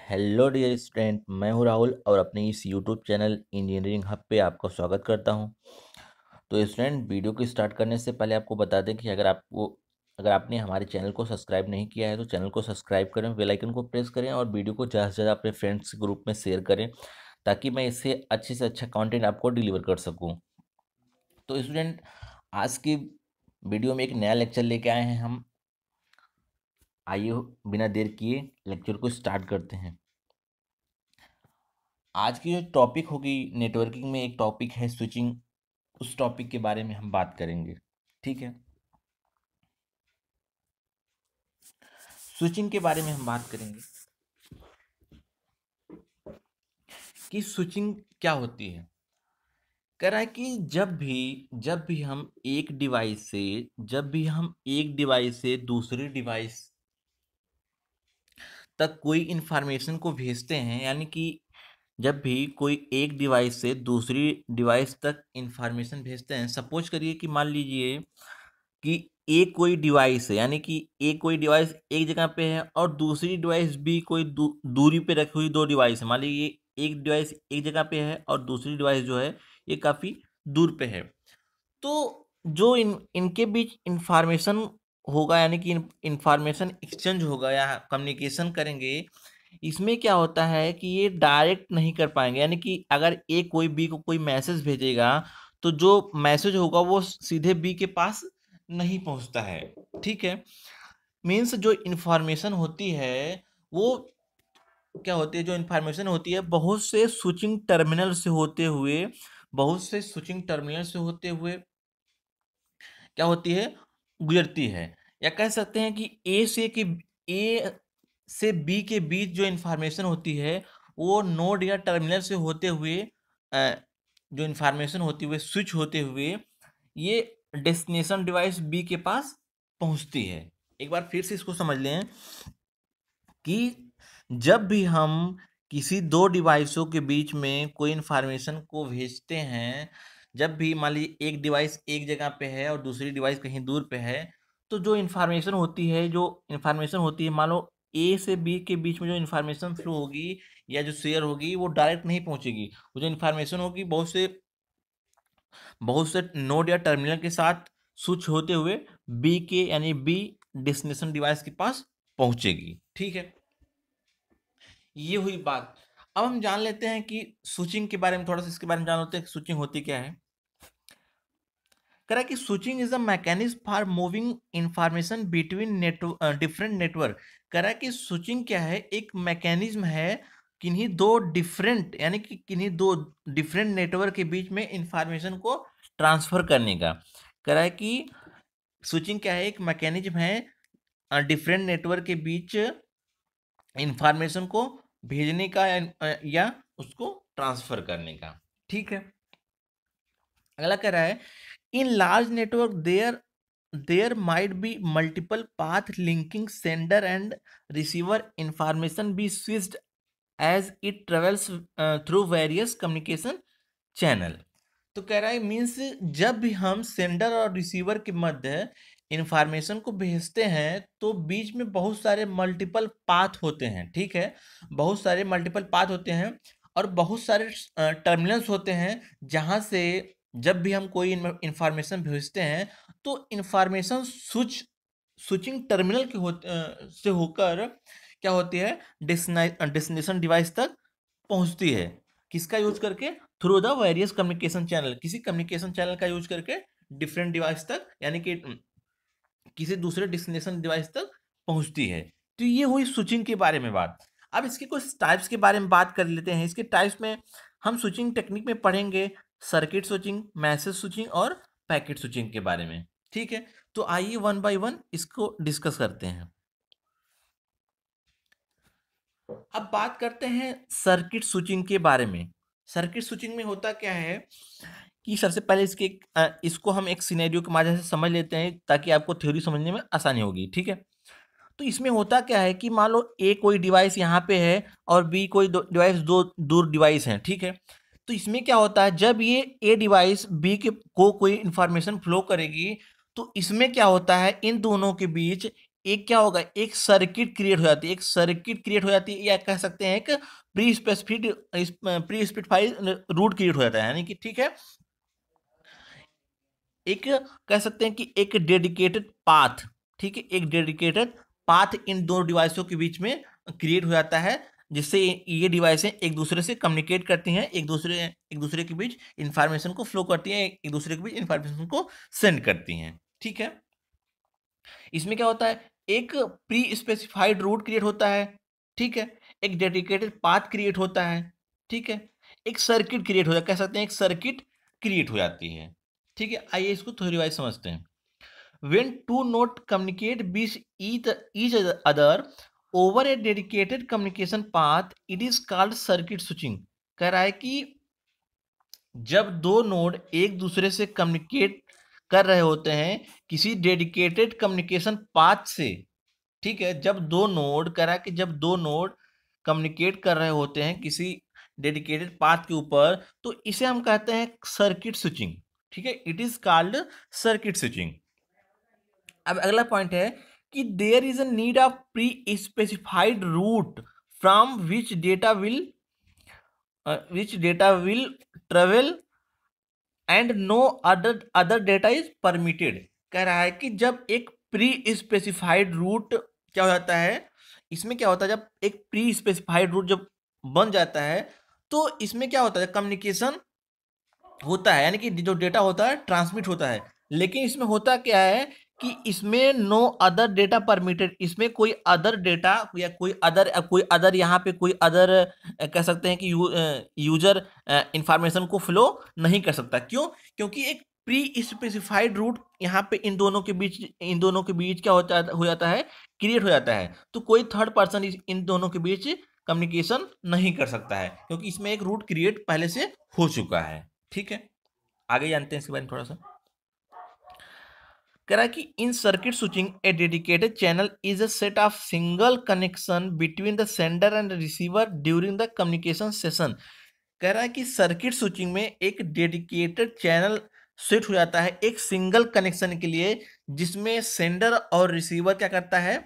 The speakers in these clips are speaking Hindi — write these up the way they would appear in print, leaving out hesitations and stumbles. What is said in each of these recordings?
हेलो डियर स्टूडेंट, मैं हूं राहुल और अपने इस यूट्यूब चैनल इंजीनियरिंग हब पे आपका स्वागत करता हूं। तो स्टूडेंट, वीडियो को स्टार्ट करने से पहले आपको बता दें कि अगर आपने हमारे चैनल को सब्सक्राइब नहीं किया है तो चैनल को सब्सक्राइब करें, बेल आइकन को प्रेस करें और वीडियो को ज़्यादा से ज़्यादा अपने फ्रेंड्स के ग्रुप में शेयर करें ताकि मैं इससे अच्छे से अच्छा कंटेंट आपको डिलीवर कर सकूँ। तो स्टूडेंट, आज की वीडियो में एक नया लेक्चर लेके आए हैं हम। आइए बिना देर किए लेक्चर को स्टार्ट करते हैं। आज की जो टॉपिक होगी नेटवर्किंग में, एक टॉपिक है स्विचिंग। उस टॉपिक के बारे में हम बात करेंगे। ठीक है, स्विचिंग के बारे में हम बात करेंगे कि स्विचिंग क्या होती है। कह रहा है कि जब भी हम एक डिवाइस से दूसरे डिवाइस तक कोई इंफॉर्मेशन को भेजते हैं, यानी कि जब भी कोई एक डिवाइस से दूसरी डिवाइस तक इंफॉर्मेशन भेजते हैं, सपोज करिए कि मान लीजिए कि एक कोई डिवाइस है, यानी कि एक कोई डिवाइस एक जगह पे है और दूसरी डिवाइस भी कोई दूरी पे रखी हुई दो डिवाइस है। मान लीजिए एक डिवाइस एक जगह पे है और दूसरी डिवाइस जो है ये काफ़ी दूर पे है। तो जो इनके बीच इंफॉर्मेशन होगा, यानी कि इंफॉर्मेशन एक्सचेंज होगा या कम्युनिकेशन करेंगे, इसमें क्या होता है कि ये डायरेक्ट नहीं कर पाएंगे। यानी कि अगर ए कोई बी को कोई मैसेज भेजेगा तो जो मैसेज होगा वो सीधे बी के पास नहीं पहुंचता है। ठीक है, मीन्स जो इंफॉर्मेशन होती है वो क्या होती है, जो इंफॉर्मेशन होती है बहुत से स्विचिंग टर्मिनल से होते हुए क्या होती है, गुजरती है। या कह सकते हैं कि ए से बी के बीच जो इंफॉर्मेशन होती है वो नोड या टर्मिनल से होते हुए जो इंफॉर्मेशन होती हुए स्विच होते हुए ये डेस्टिनेशन डिवाइस बी के पास पहुंचती है। एक बार फिर से इसको समझ लें कि जब भी हम किसी दो डिवाइसों के बीच में कोई इंफॉर्मेशन को भेजते हैं, जब भी मान लीजिए एक डिवाइस एक जगह पे है और दूसरी डिवाइस कहीं दूर पे है, तो जो इंफॉर्मेशन होती है मान लो ए से बी के बीच में जो इंफॉर्मेशन फ्लो होगी या जो शेयर होगी वो डायरेक्ट नहीं पहुंचेगी। वो जो इंफॉर्मेशन होगी बहुत से नोड या टर्मिनल के साथ स्विच होते हुए बी के यानी बी डेस्टिनेशन डिवाइस के पास पहुंचेगी। ठीक है, ये हुई बात। अब हम जान लेते हैं कि स्विचिंग के बारे में, थोड़ा सा इसके बारे में जान लेते हैं कि स्विचिंग होती क्या है। कह रहा है कि switching is a mechanism for moving information between different network. कह रहा है कि स्विचिंग क्या है, एक मैकेनिज्म है किन्हीं दो डिफरेंट नेटवर्क के बीच में इंफॉर्मेशन को ट्रांसफर करने का। कह रहा है कि स्विचिंग क्या है, एक मैकेनिज्म है डिफरेंट नेटवर्क के बीच इंफॉर्मेशन को भेजने का या उसको ट्रांसफर करने का। ठीक है, अगला कह रहा है in large network there might be multiple path linking sender and receiver information be switched as it travels through various communication channel. तो कह रहा है मीन्स जब भी हम सेंडर और रिसीवर के मध्य इंफॉर्मेशन को भेजते हैं तो बीच में बहुत सारे मल्टीपल पाथ होते हैं। ठीक है, बहुत सारे मल्टीपल पाथ होते हैं और बहुत सारे टर्मिनल्स होते हैं जहां से जब भी हम कोई इंफॉर्मेशन भेजते हैं तो इंफॉर्मेशन स्विचिंग टर्मिनल से होकर क्या होती है, डेस्टिनेशन डिवाइस तक पहुंचती है। किसका यूज करके, through the various communication channel, किसी कम्युनिकेशन चैनल का यूज करके डिफरेंट डिवाइस तक, यानी कि किसी दूसरे डेस्टिनेशन डिवाइस तक पहुंचती है। तो ये हुई स्विचिंग के बारे में बात। अब इसके कुछ टाइप्स के बारे में बात कर लेते हैं। इसके टाइप्स में हम स्विचिंग टेक्निक में पढ़ेंगे सर्किट स्विचिंग, मैसेज स्विचिंग और पैकेट स्विचिंग के बारे में। ठीक है, तो आइए वन बाय वन इसको डिस्कस करते हैं। अब बात करते हैं सर्किट स्विचिंग के बारे में। सर्किट स्विचिंग में होता क्या है कि सबसे पहले इसको हम एक सिनेरियो के माध्यम से समझ लेते हैं ताकि आपको थ्योरी समझने में आसानी होगी। ठीक है, तो इसमें होता क्या है कि मान लो ए कोई डिवाइस यहाँ पे है और बी कोई डिवाइस दो दूर डिवाइस है। ठीक है, तो इसमें क्या होता है, जब ये ए डिवाइस बी के को कोई इंफॉर्मेशन फ्लो करेगी तो इसमें क्या होता है, इन दोनों के बीच एक क्या होगा, एक सर्किट क्रिएट हो जाती है, एक सर्किट क्रिएट हो जाती है, या कह सकते हैं एक प्री स्पेसिफाइड रूट क्रिएट हो जाता है, यानी कि ठीक है, एक कह सकते हैं कि एक डेडिकेटेड पाथ, ठीक है, एक डेडिकेटेड पाथ इन दो डिवाइसों के बीच में क्रिएट हो जाता है, जिससे ये डिवाइसें एक दूसरे से कम्युनिकेट करती हैं, एक दूसरे के बीच इंफॉर्मेशन को फ्लो करती हैं, एक दूसरे के बीच इंफॉर्मेशन को सेंड करती हैं, ठीक है। इसमें क्या होता है, एक प्री स्पेसिफाइड रूट क्रिएट होता है, ठीक है, एक डेडिकेटेड पाथ क्रिएट होता है, ठीक है, एक सर्किट क्रिएट हो जाता है, कह सकते हैं एक सर्किट क्रिएट हो जाती है, ठीक है। आइए इसको थोड़ी वाइज समझते हैं। when two node communicate with each other over a dedicated communication path, it is called circuit switching। कह रहा है कि जब दो नोड एक दूसरे से कम्युनिकेट कर रहे होते हैं किसी डेडिकेटेड कम्युनिकेशन पाथ से, ठीक है, जब दो नोड कह रहा है कि जब दो नोड कम्युनिकेट कर रहे होते हैं किसी डेडिकेटेड पाथ के ऊपर, तो इसे हम कहते हैं सर्किट स्विचिंग, ठीक है, it is called circuit switching. अब अगला पॉइंट है कि there is a need of pre specified route from which data will travel and no other data is permitted. कह रहा है कि जब एक प्री स्पेसिफाइड रूट क्या हो जाता है, इसमें क्या होता है, जब एक प्री स्पेसिफाइड रूट जब बन जाता है तो इसमें क्या होता है, कम्युनिकेशन होता है, यानी कि जो डेटा होता है ट्रांसमिट होता है, लेकिन इसमें होता क्या है कि इसमें नो अदर डेटा परमिटेड, इसमें कोई अदर डेटा या कोई अदर यहाँ पे कोई अदर कह सकते हैं कि यूजर इंफॉर्मेशन को फ्लो नहीं कर सकता। क्यों? क्योंकि एक प्री स्पेसिफाइड रूट यहाँ पे इन दोनों के बीच क्या हो जाता है, क्रिएट हो जाता है, तो कोई थर्ड पर्सन इन दोनों के बीच कम्युनिकेशन नहीं कर सकता है, क्योंकि इसमें एक रूट क्रिएट पहले से हो चुका है, ठीक है। आगे जानते हैं इसके बारे में थोड़ा सा। कह रहा है कि in circuit switching a dedicated channel is a set of single connection between the sender and receiver during the communication session. कह रहा है कि सर्किट स्विचिंग में एक डेडिकेटेड चैनल सेट हो जाता है एक सिंगल कनेक्शन के लिए, जिसमें सेंडर और रिसीवर क्या करता है,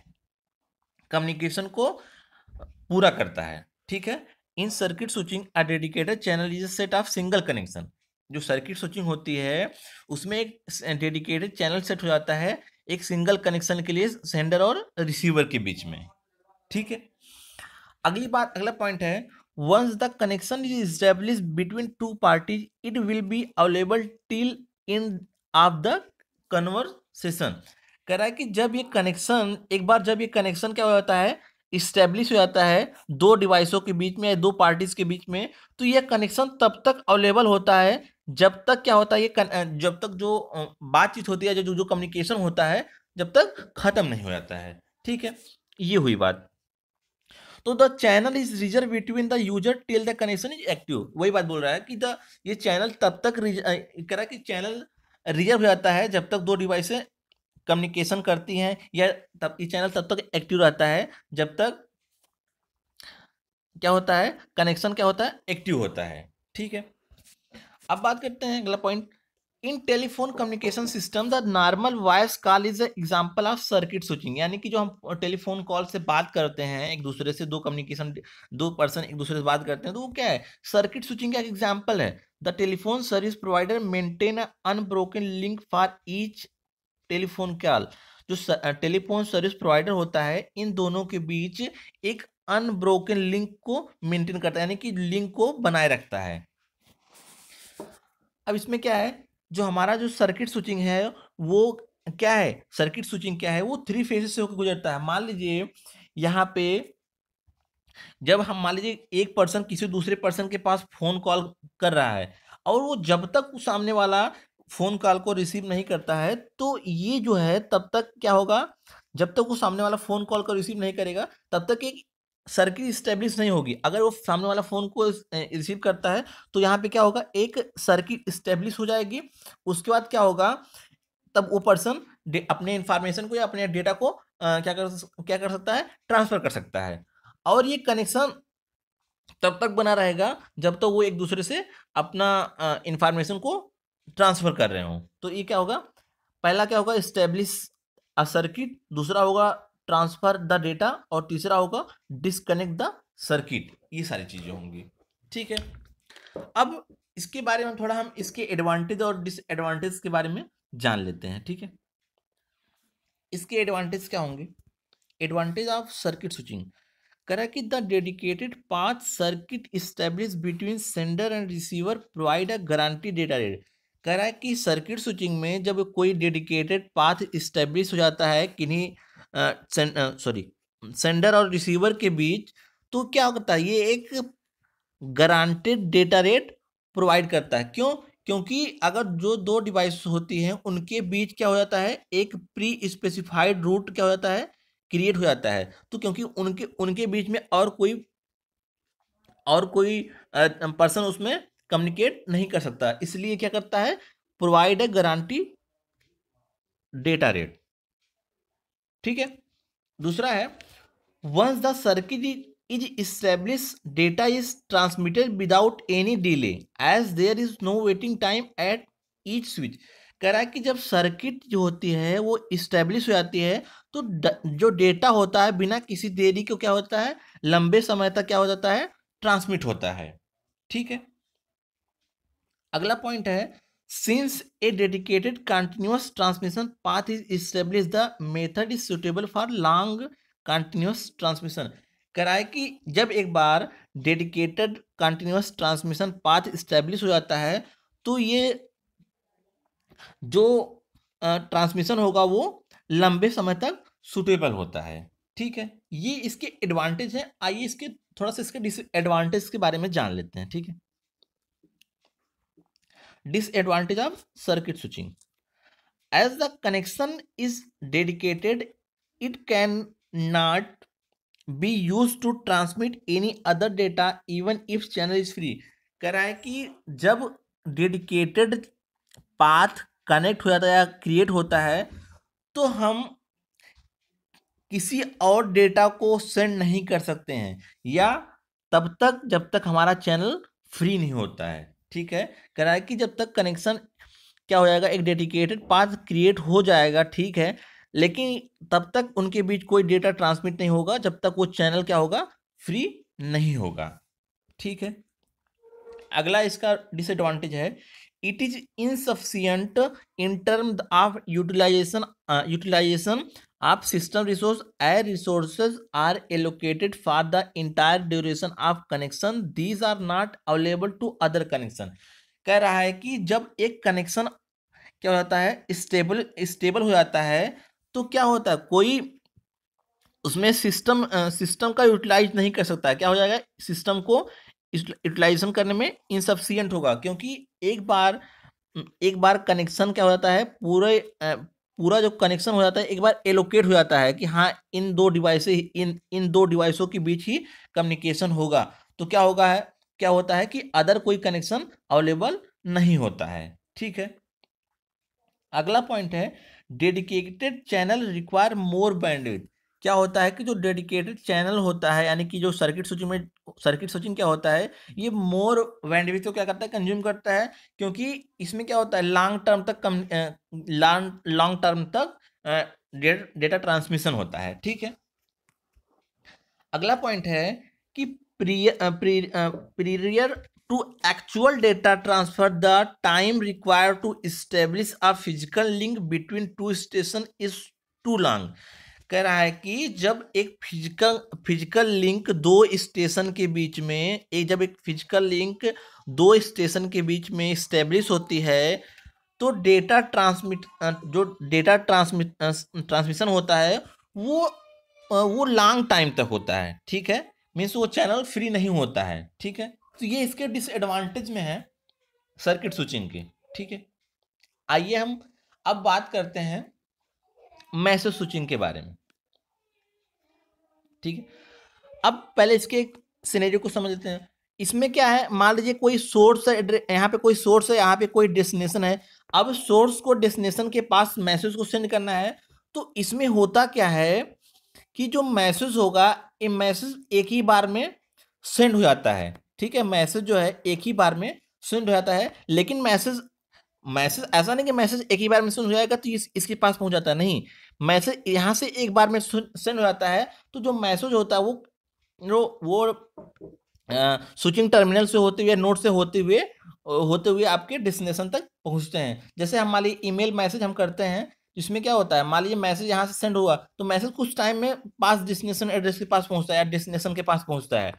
कम्युनिकेशन को पूरा करता है, ठीक है। In circuit switching a dedicated channel is a set of single connection. जो सर्किट स्विचिंग होती है उसमें एक डेडिकेटेड चैनल सेट हो जाता है एक सिंगल कनेक्शन के लिए सेंडर और रिसीवर के बीच में, ठीक है। अगला पॉइंट है, once the connection is establish between two parties it will be available till end of the conversation. कह रहा है कि जब ये कनेक्शन एक बार जब ये कनेक्शन क्या हो जाता है, इस्टेब्लिश हो जाता है दो डिवाइसों के बीच में या दो पार्टीज के बीच में, तो यह कनेक्शन तब तक अवेलेबल होता है जब तक क्या होता है, जब तक जो बातचीत होती है, जो जो कम्युनिकेशन होता है, जब तक खत्म नहीं हो जाता है, ठीक है। ये हुई बात। तो the channel is reserve between the user till the connection is active. वही बात बोल रहा है कि ये चैनल तब तक कह रहा है कि चैनल रिजर्व हो जाता है जब तक दो डिवाइसें कम्युनिकेशन करती हैं, या तब ये चैनल तब तक एक्टिव रहता है जब तक क्या होता है, कनेक्शन क्या होता है, एक्टिव होता है, ठीक है। अब बात करते हैं अगला point. In telephone communication system the normal voice call is example of circuit switching. यानी कि जो हम टेलीफोन कॉल से बात करते हैं एक दूसरे से, दो पर्सन एक दूसरे से बात करते हैं, तो वो क्या है, सर्किट स्विचिंग का एक एग्जांपल है। The telephone service provider maintain unbroken link for each telephone call. जो टेलीफोन सर्विस प्रोवाइडर होता है इन दोनों के बीच एक अनब्रोकन लिंक को मेंटेन करता है, यानी कि लिंक को बनाए रखता है। अब इसमें क्या है, जो हमारा जो सर्किट स्विचिंग है वो क्या है, सर्किट स्विचिंग क्या है, वो थ्री फेजेस से होकर गुजरता है। मान लीजिए यहाँ पे जब हम मान लीजिए एक पर्सन किसी दूसरे पर्सन के पास फोन कॉल कर रहा है, और वो जब तक उस सामने वाला फोन कॉल को रिसीव नहीं करता है, तो ये जो है तब तक क्या होगा, जब तक वो सामने वाला फोन कॉल को रिसीव नहीं करेगा तब तक एक सर्किट स्टेब्लिश नहीं होगी। अगर वो सामने वाला फोन को रिसीव करता है तो यहाँ पे क्या होगा, एक सर्किट स्टेब्लिश हो जाएगी। उसके बाद क्या होगा, तब वो पर्सन अपने इंफॉर्मेशन को या अपने डेटा को क्या कर सकता है, ट्रांसफर कर सकता है। और ये कनेक्शन तब तक बना रहेगा जब तक वो एक दूसरे से अपना इंफॉर्मेशन को ट्रांसफर कर रहे हो। तो ये क्या होगा, पहला क्या होगा, स्टेब्लिश अ सर्किट, दूसरा होगा ट्रांसफर द डेटा, और तीसरा होगा डिस्कनेक्ट द सर्किट। ये सारी चीजें होंगी, ठीक है। अब इसके बारे में थोड़ा हम इसके एडवांटेज और डिसएडवांटेज के बारे में जान लेते हैं, ठीक है। इसके एडवांटेज क्या होंगे? एडवांटेज ऑफ सर्किट स्विचिंग कह रहा है कि the dedicated path circuit establish between sender and receiver provide a guarantee data rate. कह रहा है कि सर्किट स्विचिंग में जब कोई डेडिकेटेड पाथ इस्टेब्लिश हो जाता है किन्हीं सेंडर और रिसीवर के बीच, तो क्या होता है, ये एक गारंटेड डेटा रेट प्रोवाइड करता है। क्यों? क्योंकि अगर जो दो डिवाइस होती हैं उनके बीच क्या हो जाता है, एक प्री स्पेसिफाइड रूट क्या हो जाता है, क्रिएट हो जाता है। तो क्योंकि उनके उनके बीच में और कोई पर्सन उसमें कम्युनिकेट नहीं कर सकता, इसलिए क्या करता है, provide a guarantee data rate, ठीक है। दूसरा है once the circuit is establish data is transmitted without any delay as there is no waiting time at each switch. कह रहा है कि जब सर्किट जो होती है वो इस्टेब्लिश हो जाती है तो जो डेटा होता है बिना किसी देरी को क्या होता है, लंबे समय तक क्या हो जाता है, ट्रांसमिट होता है, ठीक है। अगला पॉइंट है since a dedicated continuous transmission path is establish the method is suitable for long continuous transmission. कराए कि जब एक बार dedicated continuous transmission path establish हो जाता है तो ये जो ट्रांसमिशन होगा वो लंबे समय तक सुटेबल होता है, ठीक है। ये इसके एडवांटेज है। आइए इसके थोड़ा सा इसके डिसएडवांटेज के बारे में जान लेते हैं, ठीक है। Disadvantage of circuit switching. As the connection is dedicated, it cannot be used to transmit any other data even if channel is free। कह रहा है कि जब डेडिकेटेड पाथ कनेक्ट हो जाता है या क्रिएट होता है तो हम किसी और डेटा को सेंड नहीं कर सकते हैं या तब तक जब तक हमारा चैनल फ्री नहीं होता है, ठीक है। कह रहा है कि जब तक कनेक्शन क्या हो जाएगा, एक डेडिकेटेड पाथ क्रिएट हो जाएगा, ठीक है, लेकिन तब तक उनके बीच कोई डेटा ट्रांसमिट नहीं होगा जब तक वो चैनल क्या होगा, फ्री नहीं होगा, ठीक है। अगला इसका डिसएडवांटेज है it is insufficient in term of utilization of system resource air resources are allocated for the entire duration of connection these are not available to other connection. कह रहा है कि जब एक कनेक्शन क्या हो जाता है, स्टेबल हो जाता है तो क्या होता है, कोई उसमें सिस्टम का यूटिलाइज नहीं कर सकता है, क्या हो जाएगा, सिस्टम को यूटिलाइजेशन करने में इनसफिशियंट होगा। क्योंकि एक बार कनेक्शन क्या हो जाता है, पूरा जो कनेक्शन हो जाता है एक बार एलोकेट हो जाता है कि हाँ इन दो डिवाइसों के बीच ही कम्युनिकेशन होगा, तो क्या होगा है, क्या होता है कि अदर कोई कनेक्शन अवेलेबल नहीं होता है, ठीक है। अगला पॉइंट है dedicated channel require more bandwidth. क्या होता है कि जो डेडिकेटेड चैनल होता है यानी कि जो सर्किट स्विचिंग क्या होता है, ये मोर बैंडविड्थ को क्या करता है, कंज्यूम करता है। क्योंकि इसमें क्या होता है, लॉन्ग टर्म तक डेटा ट्रांसमिशन होता है, ठीक है। अगला पॉइंट है कि prior to actual data transfer the time required to establish a physical link between two station is too long. कह रहा है कि जब एक फिजिकल लिंक दो स्टेशन के बीच में दो स्टेशन के बीच में एस्टेब्लिश होती है तो डेटा ट्रांसमिशन होता है वो लॉन्ग टाइम तक होता है, ठीक है। मीन्स वो चैनल फ्री नहीं होता है, ठीक है। तो ये इसके डिसएडवांटेज में है सर्किट स्विचिंग के, ठीक है। आइए हम अब बात करते हैं मैसेज स्विचिंग के बारे में, ठीक है। अब पहले इसके सिनेरियो को समझ लेते हैं। इसमें क्या है, मान लीजिए कोई सोर्स है, यहाँ पे कोई सोर्स है, यहाँ पे कोई डेस्टिनेशन है। अब सोर्स को डेस्टिनेशन के पास मैसेज को सेंड करना है तो इसमें होता क्या है कि जो मैसेज होगा ये मैसेज एक ही बार में सेंड हो जाता है, ठीक है। मैसेज जो है एक ही बार में सेंड हो जाता है, लेकिन मैसेज ऐसा नहीं कि मैसेज एक ही बार में सेंड हो जाएगा तो इसके पास पहुंच जाता है, नहीं। मैसेज यहाँ से एक बार में सेंड हो जाता है, तो जो मैसेज होता है वो स्विचिंग टर्मिनल से होते हुए, नोड से होते हुए आपके डेस्टिनेशन तक पहुंचते हैं। जैसे हम मान लीजिए ईमेल मैसेज हम करते हैं, इसमें क्या होता है, मान लीजिए मैसेज यहाँ से सेंड हुआ, तो मैसेज कुछ टाइम में पास डेस्टिनेशन एड्रेस के पास पहुंचता है या डेस्टिनेशन के पास पहुंचता है।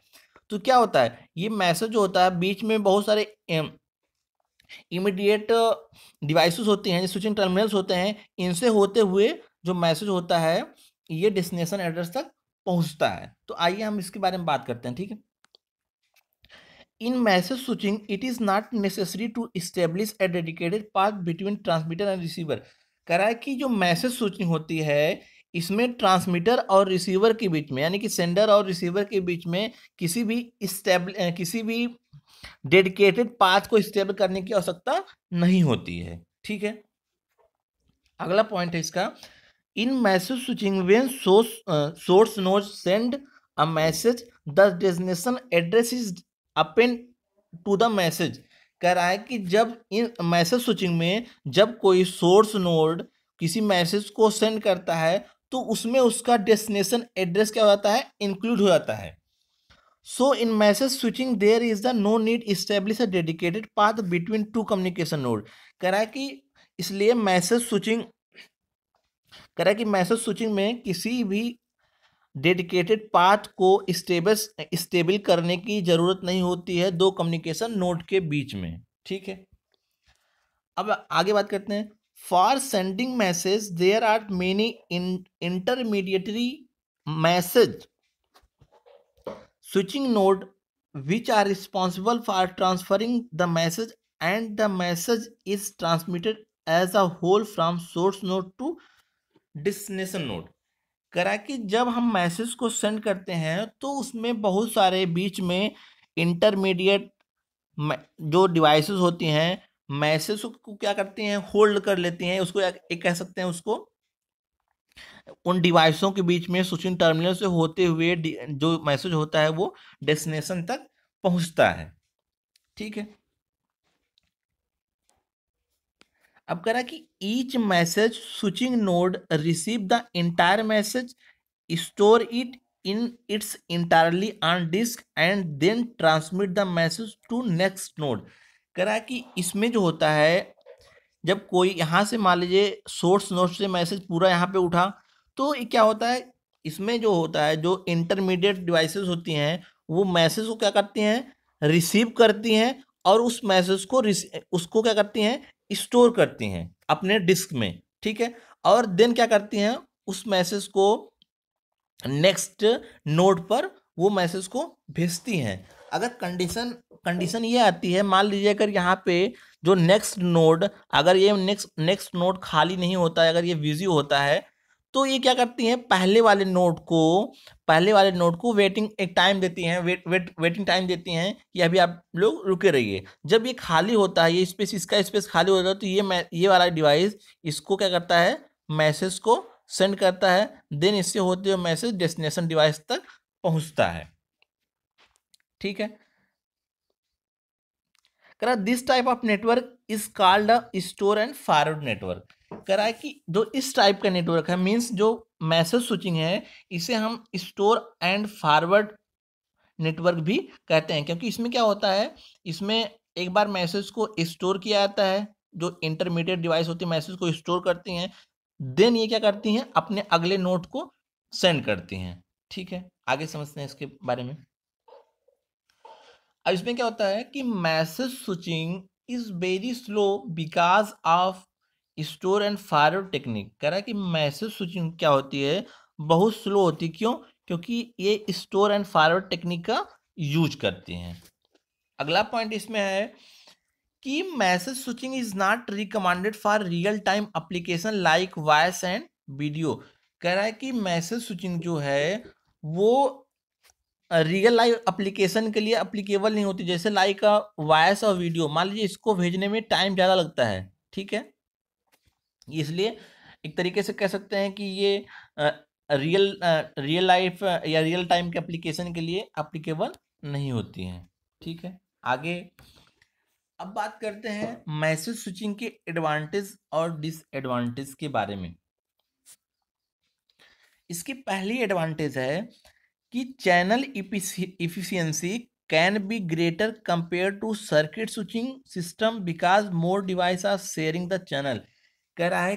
तो क्या होता है, ये मैसेज जो होता है बीच में बहुत सारे इमीडिएट डिवाइसेस होती हैं, जो स्विचिंग टर्मिनल्स होते हैं, इनसे होते हुए जो मैसेज होता है ये डेस्टिनेशन एड्रेस तक पहुंचता है। तो आइए हम इसके बारे में बात करते हैं, ठीक है। In message switching it is not necessary to establish a dedicated path between transmitter and receiver. कह रहा है कि जो मैसेज स्विचिंग होती है इसमें ट्रांसमीटर और रिसीवर के बीच में, यानी कि सेंडर और रिसीवर के बीच में किसी भी डेडिकेटेड पाथ को स्टेबल करने की आवश्यकता नहीं होती है, ठीक है। अगला पॉइंट है इसका, in message switching when source node send a message the destination address is append to the message. कह रहा है कि जब इन मैसेज स्विचिंग में जब कोई सोर्स नोड किसी मैसेज को सेंड करता है तो उसमें उसका डेस्टिनेशन एड्रेस क्या हो जाता है, इंक्लूड हो जाता है। So in message switching there is the no need establish a dedicated path between two communication node। कह रहा है कि इसलिए मैसेज स्विचिंग कह रहा है कि मैसेज स्विचिंग में किसी भी डेडिकेटेड पाथ को स्टेबल करने की जरूरत नहीं होती है दो कम्युनिकेशन नोड के बीच में, ठीक है। अब आगे बात करते हैं, for sending message there are many intermediatory message switching node which are responsible for transferring the message, and the message is transmitted as a whole from source node to destination node। करा कि जब हम मैसेज को सेंड करते हैं तो उसमें बहुत सारे बीच में इंटरमीडिएट जो डिवाइसेस होती हैं मैसेज को क्या करती हैं, होल्ड कर लेती हैं, उसको एक कह सकते हैं उसको, उन डिवाइसों के बीच में स्विचिंग टर्मिनल से होते हुए जो मैसेज होता है वो डेस्टिनेशन तक पहुंचता है, ठीक है। अब कह रहा है कि each message switching node receive the entire message, store it in its entirely on disk and then transmit the message to next node. कह रहा है कि इसमें जो होता है, जब कोई यहाँ से मान लीजिए सोर्स नोड से मैसेज पूरा यहाँ पे उठा, तो ये क्या होता है, इसमें जो होता है जो इंटरमीडिएट डिवाइसेस होती हैं वो मैसेज को क्या करती हैं, रिसीव करती हैं, और उस मैसेज को उसको क्या करती हैं, स्टोर करती हैं अपने डिस्क में, ठीक है। और देन क्या करती हैं, उस मैसेज को नेक्स्ट नोड पर वो मैसेज को भेजती हैं। अगर कंडीशन ये आती है, मान लीजिए अगर यहाँ पे जो नेक्स्ट नोड, अगर ये नेक्स्ट नोड खाली नहीं होता है, अगर ये बिजी होता है, तो ये क्या करती हैं, पहले वाले नोड को वेटिंग एक टाइम देती हैं, वेटिंग टाइम देती हैं कि अभी आप लोग रुके रहिए। जब ये खाली होता है, ये स्पेस, इसका स्पेस खाली होता है, तो ये वाला डिवाइस इसको क्या करता है, मैसेज को सेंड करता है, देन इससे होते हुए मैसेज डेस्टिनेशन डिवाइस तक पहुंचता है, ठीक है। कह रहा this type of network is called a store and forward network. कह रहा है कि जो इस टाइप का नेटवर्क है, मींस जो मैसेज स्विचिंग है, इसे हम स्टोर एंड फॉरवर्ड नेटवर्क भी कहते हैं, क्योंकि इसमें क्या होता है, इसमें एक बार मैसेज को स्टोर किया जाता है, जो इंटरमीडिएट डिवाइस होती है मैसेज को स्टोर करती हैं, देन ये क्या करती हैं, अपने अगले नोड को सेंड करती हैं, ठीक है। आगे समझते हैं इसके बारे में। अब इसमें क्या होता है कि message switching is very slow because of store and forward technique. कह रहा है कि मैसेज स्विचिंग क्या होती है, बहुत स्लो होती है, क्यों, क्योंकि ये स्टोर एंड फॉरवर्ड टेक्निक का यूज करती हैं। अगला पॉइंट इसमें है कि message switching is not recommended for real time application like voice and video. कह रहा है कि मैसेज स्विचिंग जो है वो रियल लाइफ एप्लीकेशन के लिए अप्लीकेबल नहीं होती, जैसे लाइक वॉइस और वीडियो, मान लीजिए इसको भेजने में टाइम ज़्यादा लगता है, ठीक है। इसलिए एक तरीके से कह सकते हैं कि ये रियल लाइफ या रियल टाइम के एप्लीकेशन के लिए अप्लीकेबल नहीं होती हैं, ठीक है। आगे अब बात करते हैं मैसेज स्विचिंग के एडवांटेज और डिसएडवांटेज के बारे में। इसकी पहली एडवांटेज है कि channel efficiency can be greater compare to circuit switching system because more device are sharing the channel. कह रहा है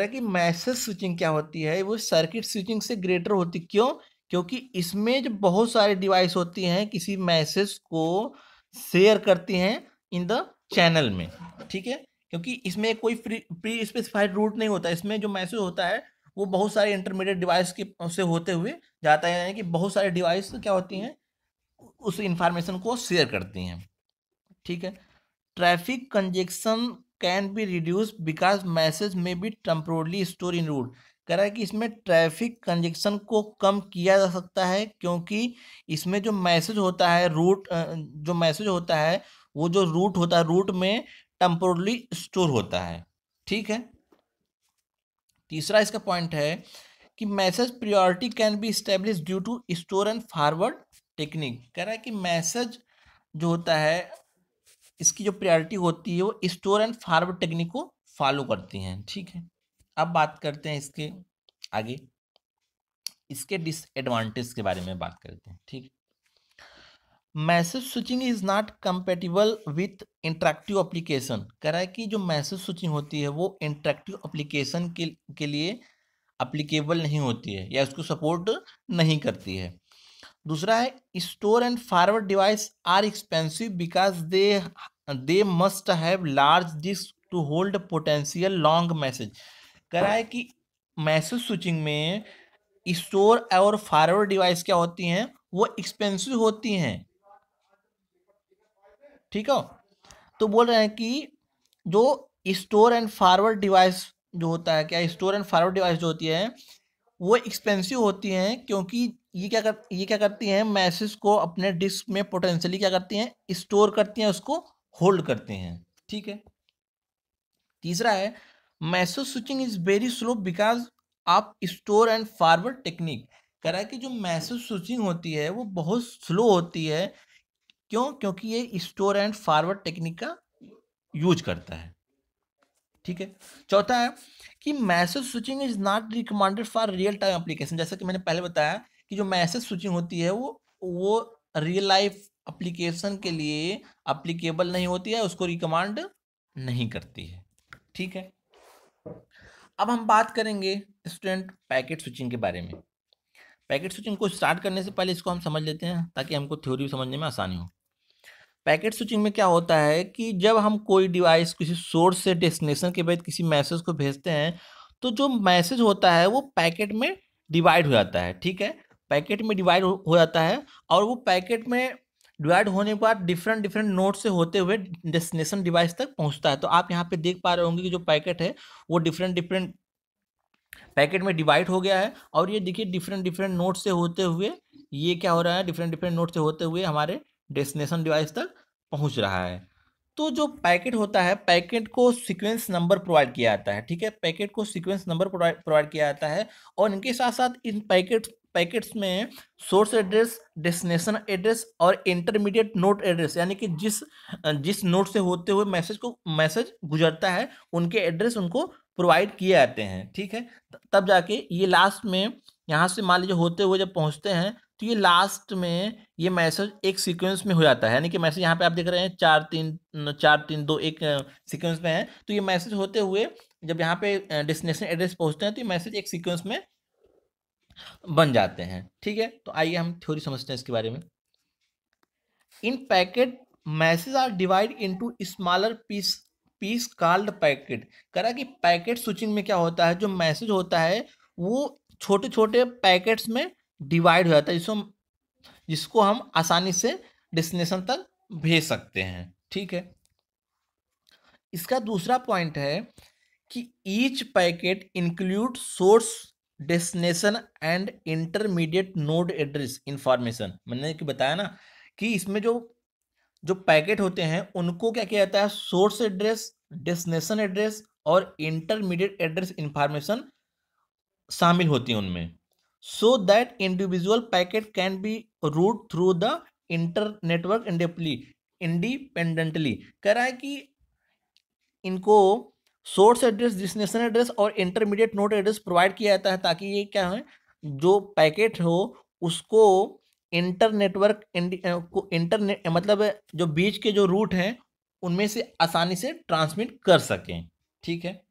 कि मैसेज स्विचिंग क्या होती है, वो सर्किट स्विचिंग से ग्रेटर होती। क्यों? क्योंकि इसमें जो बहुत सारे डिवाइस होती हैं किसी मैसेज को शेयर करती हैं इन द चैनल में, ठीक है। क्योंकि इसमें कोई प्री स्पेसिफाइड रूट नहीं होता, इसमें जो मैसेज होता है वो बहुत सारे इंटरमीडिएट डिवाइस के से होते हुए जाता है, यानी कि बहुत सारे डिवाइस क्या होती हैं उस इंफॉर्मेशन को शेयर करती हैं, ठीक है। Traffic congestion can be reduce because message may be temporarily store in route. कह रहा है कि इसमें ट्रैफिक कंजेक्शन को कम किया जा सकता है क्योंकि इसमें जो मैसेज होता है जो मैसेज होता है वो जो रूट होता है रूट में टेम्पोरली स्टोर होता है, ठीक है। तीसरा इसका पॉइंट है कि message priority can be establish due to store and forward technique. कह रहा है कि मैसेज जो होता है इसकी जो प्रायोरिटी होती है वो स्टोर एंड फॉरवर्ड टेक्निक को फॉलो करती हैं, ठीक है। अब बात करते हैं इसके आगे, इसके डिसएडवांटेज के बारे में बात करते हैं, ठीक। Message switching is not compatible with interactive application. कह रहा है कि जो मैसेज स्विचिंग होती है वो इंटरेक्टिव एप्लीकेशन के लिए एप्लीकेबल नहीं होती है या उसको सपोर्ट नहीं करती है। दूसरा है store and forward device are expensive because they must have large disk to hold potential long message. कह रहा है कि मैसेज स्विचिंग में स्टोर और फॉरवर्ड डिवाइस क्या होती हैं वो एक्सपेंसिव होती हैं, ठीक है। तो बोल रहे हैं कि जो स्टोर एंड फॉरवर्ड डिवाइस जो होता है, क्या स्टोर एंड फॉरवर्ड डिवाइस जो होती है वो एक्सपेंसिव होती हैं क्योंकि ये क्या करती हैं मैसेज को अपने डिस्क में पोटेंशियली क्या करती हैं स्टोर करती हैं, उसको होल्ड करती हैं, ठीक है। तीसरा है message switching is very slow because of store and forward technique. कह रहा है कि जो मैसेज स्विचिंग होती है वो बहुत स्लो होती है। क्यों? क्योंकि ये स्टोर एंड फॉरवर्ड टेक्निक का यूज करता है, ठीक है। चौथा है कि message switching is not recommended for real time application. जैसा कि मैंने पहले बताया कि जो मैसेज स्विचिंग होती है वो रियल लाइफ एप्लीकेशन के लिए एप्लीकेबल नहीं होती है, उसको रिकमेंड नहीं करती है, ठीक है। अब हम बात करेंगे स्टूडेंट पैकेट स्विचिंग के बारे में। पैकेट स्विचिंग को स्टार्ट करने से पहले इसको हम समझ लेते हैं ताकि हमको थ्योरी समझने में आसानी हो। पैकेट स्विचिंग में क्या होता है कि जब हम कोई डिवाइस किसी सोर्स से डेस्टिनेशन के बाद किसी मैसेज को भेजते हैं तो जो मैसेज होता है वो पैकेट में डिवाइड हो जाता है, ठीक है। पैकेट में डिवाइड हो जाता है और वो पैकेट में डिवाइड होने के बाद डिफरेंट डिफरेंट नोड से होते हुए डेस्टिनेशन डिवाइस तक पहुंचता है। तो आप यहाँ पे देख पा रहे होंगे कि जो पैकेट है वो डिफरेंट डिफरेंट पैकेट में डिवाइड हो गया है और ये देखिए डिफरेंट डिफरेंट नोड से होते हुए ये क्या हो रहा है डिफरेंट डिफरेंट नोड से होते हुए हमारे डेस्टिनेशन डिवाइस तक पहुंच रहा है। तो जो पैकेट होता है पैकेट को सीक्वेंस नंबर प्रोवाइड किया जाता है, ठीक है। पैकेट को सीक्वेंस नंबर प्रोवाइड किया जाता है और इनके साथ साथ इन पैकेट्स में सोर्स एड्रेस, डेस्टिनेशन एड्रेस और इंटरमीडिएट नोड एड्रेस, यानी कि जिस नोड से होते हुए मैसेज गुजरता है उनके एड्रेस उनको प्रोवाइड किए जाते हैं, ठीक है। तब जाके ये लास्ट में यहाँ से मान लीजिए होते हुए जब पहुँचते हैं तो ये लास्ट में ये मैसेज एक सीक्वेंस में हो जाता है, यानी कि मैसेज यहाँ पे आप देख रहे हैं 4 3 2 1 सीक्वेंस में है। तो ये मैसेज होते हुए जब यहाँ पे डेस्टिनेशन एड्रेस पहुँचते हैं तो ये मैसेज एक सीक्वेंस में बन जाते हैं, ठीक है। तो आइए हम थ्योरी समझते हैं इसके बारे में। In packet message are divide into smaller piece called packet. कह रहा है कि पैकेट स्विचिंग में क्या होता है जो मैसेज होता है वो छोटे छोटे पैकेट्स में डिवाइड हो जाता है जिसको हम आसानी से डेस्टिनेशन तक भेज सकते हैं, ठीक है। इसका दूसरा पॉइंट है कि each packet include source, destination and intermediate node address information. मैंने कि बताया ना कि इसमें जो जो पैकेट होते हैं उनको क्या किया जाता है सोर्स एड्रेस, डेस्टिनेशन एड्रेस और इंटरमीडिएट एड्रेस इंफॉर्मेशन शामिल होती है उनमें, so that individual packet can be route through the inter network independently. कह रहा है कि इनको सोर्स एड्रेस, डेस्टिनेशन एड्रेस और इंटरमीडिएट नोड एड्रेस प्रोवाइड किया जाता है ताकि ये क्या है, जो पैकेट हो उसको इंटर नेटवर्क को इंटरनेट मतलब जो बीच के जो रूट हैं उनमें से आसानी से ट्रांसमिट कर सकें। ठीक है।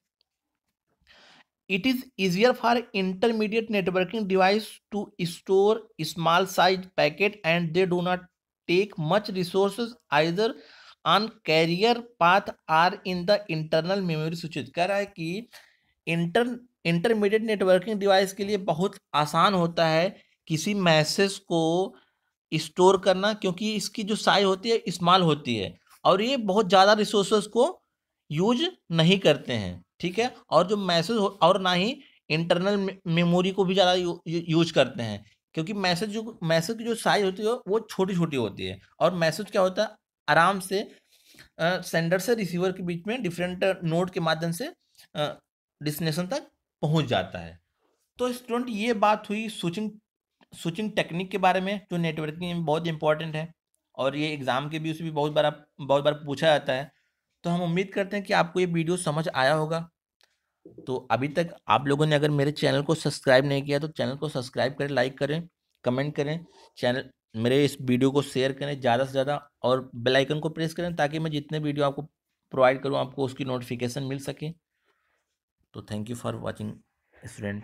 It is easier for intermediate networking device to store small size packet and they do not take much resources either on carrier path or in the internal memory switches। कह रहा है कि इंटरमीडिएट नेटवर्किंग डिवाइस के लिए बहुत आसान होता है किसी मैसेज को स्टोर करना, क्योंकि इसकी जो साइज होती है स्मॉल होती है और ये बहुत ज़्यादा रिसोर्सेज को यूज नहीं करते हैं। ठीक है। और जो मैसेज और ना ही इंटरनल मेमोरी को भी ज़्यादा यूज करते हैं, क्योंकि मैसेज की जो साइज होती है वो छोटी छोटी होती है और मैसेज क्या होता है आराम से सेंडर से रिसीवर के बीच में डिफरेंट नोड के माध्यम से डेस्टिनेशन तक पहुंच जाता है। तो स्टूडेंट ये बात हुई स्विचिंग स्विचिंग टेक्निक के बारे में जो नेटवर्किंग में बहुत इंपॉर्टेंट है और ये एग्जाम के भी उसमें भी बहुत बार पूछा जाता है। तो हम उम्मीद करते हैं कि आपको ये वीडियो समझ आया होगा। तो अभी तक आप लोगों ने अगर मेरे चैनल को सब्सक्राइब नहीं किया तो चैनल को सब्सक्राइब करें, लाइक करें, कमेंट करें, चैनल मेरे इस वीडियो को शेयर करें ज़्यादा से ज़्यादा और बेल आइकन को प्रेस करें ताकि मैं जितने वीडियो आपको प्रोवाइड करूँ आपको उसकी नोटिफिकेशन मिल सके। तो thank you for watching student.